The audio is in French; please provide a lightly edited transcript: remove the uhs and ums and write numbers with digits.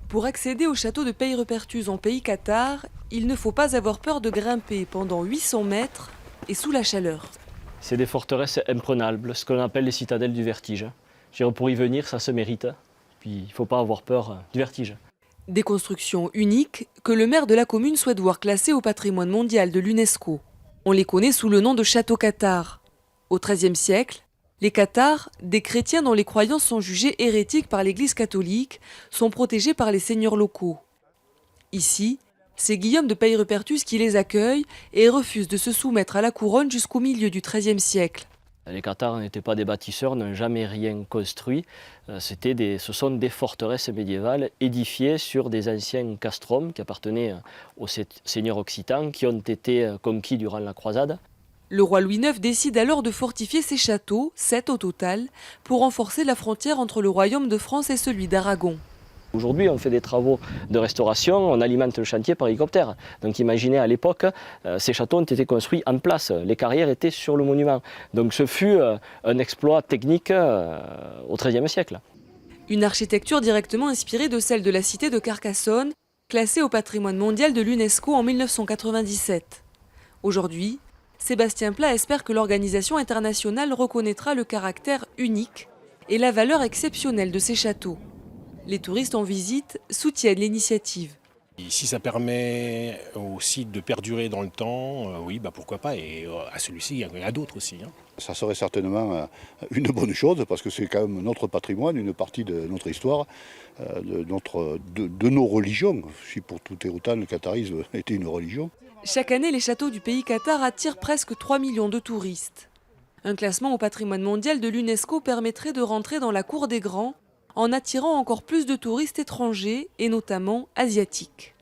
Pour accéder au château de Peillerepertuis en pays cathare, il ne faut pas avoir peur de grimper pendant 800 mètres et sous la chaleur. C'est des forteresses imprenables, ce qu'on appelle les citadelles du vertige. Je dirais, pour y venir, ça se mérite. Puis il ne faut pas avoir peur du vertige. Des constructions uniques que le maire de la commune souhaite voir classées au patrimoine mondial de l'UNESCO. On les connaît sous le nom de châteaux cathares. Au XIIIe siècle, les cathares, des chrétiens dont les croyances sont jugées hérétiques par l'Église catholique, sont protégés par les seigneurs locaux. Ici, c'est Guillaume de Peillerepertuis qui les accueille et refuse de se soumettre à la couronne jusqu'au milieu du XIIIe siècle. Les cathares n'étaient pas des bâtisseurs, n'ont jamais rien construit. Ce sont des forteresses médiévales édifiées sur des anciens castrums qui appartenaient aux seigneurs occitans qui ont été conquis durant la croisade. Le roi Louis IX décide alors de fortifier ces châteaux, 7 au total, pour renforcer la frontière entre le royaume de France et celui d'Aragon. Aujourd'hui, on fait des travaux de restauration, on alimente le chantier par hélicoptère. Donc imaginez, à l'époque, ces châteaux ont été construits en place, les carrières étaient sur le monument. Donc ce fut un exploit technique au XIIIe siècle. Une architecture directement inspirée de celle de la cité de Carcassonne, classée au patrimoine mondial de l'UNESCO en 1997. Aujourd'hui, Sébastien Plat espère que l'organisation internationale reconnaîtra le caractère unique et la valeur exceptionnelle de ces châteaux. Les touristes en visite soutiennent l'initiative. Et si ça permet au site de perdurer dans le temps, oui, pourquoi pas. Et à celui-ci, il y en a d'autres aussi. Ça serait certainement une bonne chose parce que c'est quand même notre patrimoine, une partie de notre histoire, de nos religions. Si pour tout et autant le catharisme était une religion. Chaque année, les châteaux du pays cathare attirent presque 3 millions de touristes. Un classement au patrimoine mondial de l'UNESCO permettrait de rentrer dans la cour des grands en attirant encore plus de touristes étrangers et notamment asiatiques.